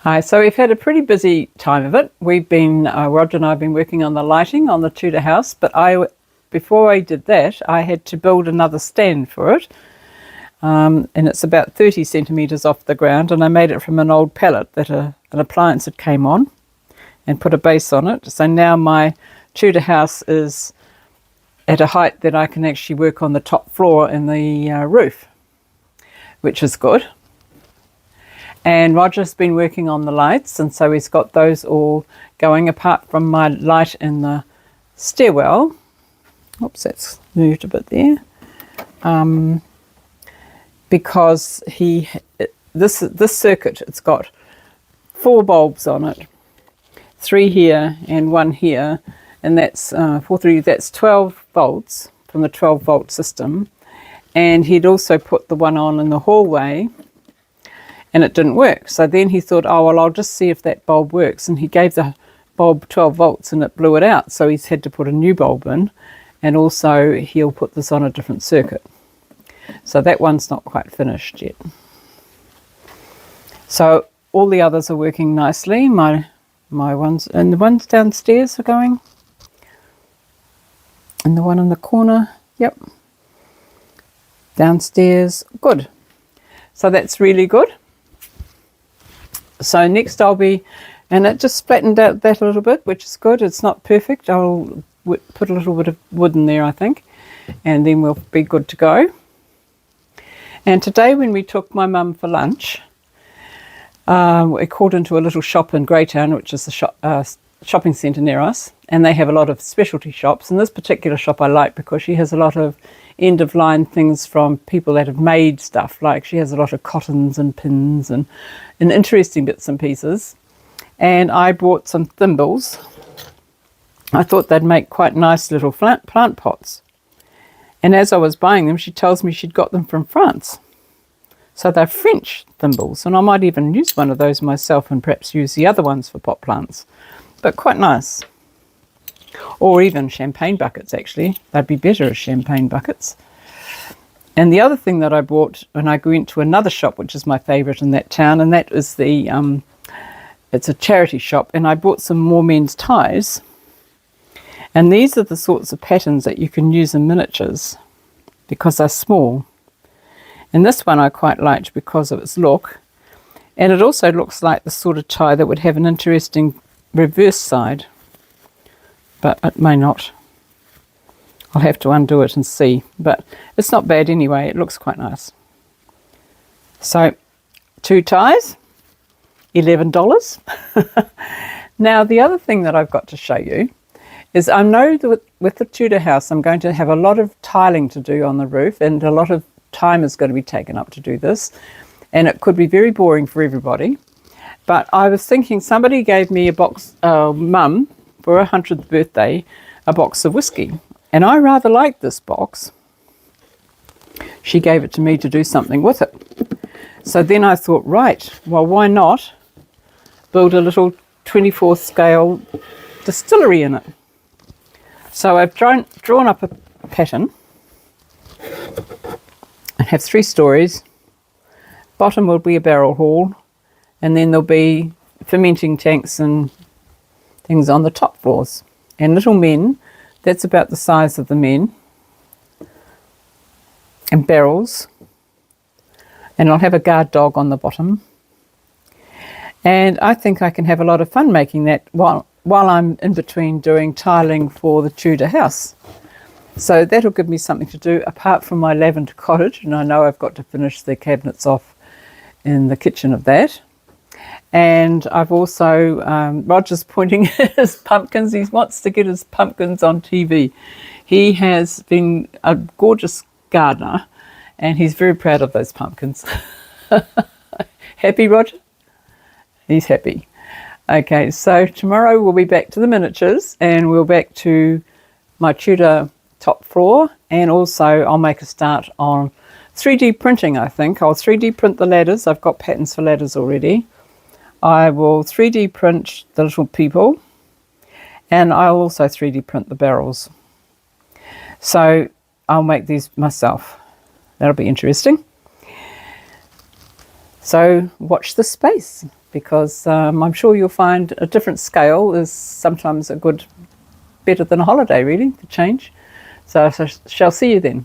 Hi, so we've had a pretty busy time of it. We've been, Roger and I have been working on the lighting on the Tudor House, but before I did that, I had to build another stand for it. And it's about 30 centimetres off the ground, and I made it from an old pallet that an appliance had came on and put a base on it. So now my Tudor House is at a height that I can actually work on the top floor and the roof, which is good. And Roger's been working on the lights, and so he's got those all going, apart from my light in the stairwell. Oops, that's moved a bit there. Because this circuit, it's got 4 bulbs on it, 3 here and 1 here, and that's that's 12 volts from the 12-volt system. And he'd also put the one on in the hallway, and it didn't work. So then he thought, oh, well, I'll just see if that bulb works. And he gave the bulb 12 volts and it blew it out. So he's had to put a new bulb in, and also he'll put this on a different circuit. So that one's not quite finished yet. So all the others are working nicely. My ones, and the ones downstairs are going. And the one in the corner, yep. Downstairs, good. So that's really good. So next I'll be, and it just flattened out that a little bit, which is good. It's not perfect. I'll put a little bit of wood in there, I think, and then we'll be good to go. And today when we took my mum for lunch, we called into a little shop in Greytown, which is a shopping centre near us, and they have a lot of specialty shops. And this particular shop I like because she has a lot of end-of-line things from people that have made stuff. Like she has a lot of cottons and pins and interesting bits and pieces. And I bought some thimbles. I thought they'd make quite nice little plant pots. And as I was buying them, she tells me she'd got them from France. So they're French thimbles, and I might even use one of those myself and perhaps use the other ones for pot plants. But quite nice. Or even champagne buckets, actually. They'd be better as champagne buckets. And the other thing that I bought when I went to another shop, which is my favourite in that town, and that is it's a charity shop, and I bought some more men's ties. And these are the sorts of patterns that you can use in miniatures because they're small. And this one I quite liked because of its look. And it also looks like the sort of tie that would have an interesting reverse side. But it may not. I'll have to undo it and see. But it's not bad anyway. It looks quite nice. So 2 ties, $11. Now the other thing that I've got to show you is I know that with the Tudor House I'm going to have a lot of tiling to do on the roof, and a lot of time is going to be taken up to do this, and it could be very boring for everybody. But I was thinking, somebody gave me a box, Mum, for her 100th birthday, a box of whiskey, and I rather liked this box. She gave it to me to do something with it. So then I thought, right, well, why not build a little 24th scale distillery in it? So I've drawn up a pattern and have 3 stories. Bottom will be a barrel hall, and then there'll be fermenting tanks and things on the top floors. And little men, that's about the size of the men, and barrels. And I'll have a guard dog on the bottom. And I think I can have a lot of fun making that while I'm in between doing tiling for the Tudor House. So that'll give me something to do apart from my lavender cottage, and I know I've got to finish the cabinets off in the kitchen of that. And I've also, Roger's pointing at his pumpkins. He wants to get his pumpkins on TV. He has been a gorgeous gardener, and he's very proud of those pumpkins. Happy, Roger? He's happy. Okay, so tomorrow we'll be back to the miniatures, and we'll back to my Tudor top floor, and also I'll make a start on 3D printing, I think. I'll 3D print the ladders. I've got patterns for ladders already. I will 3D print the little people, and I'll also 3D print the barrels. So I'll make these myself. That'll be interesting. So watch this space. because I'm sure you'll find a different scale is sometimes better than a holiday, really, to change. So I shall see you then.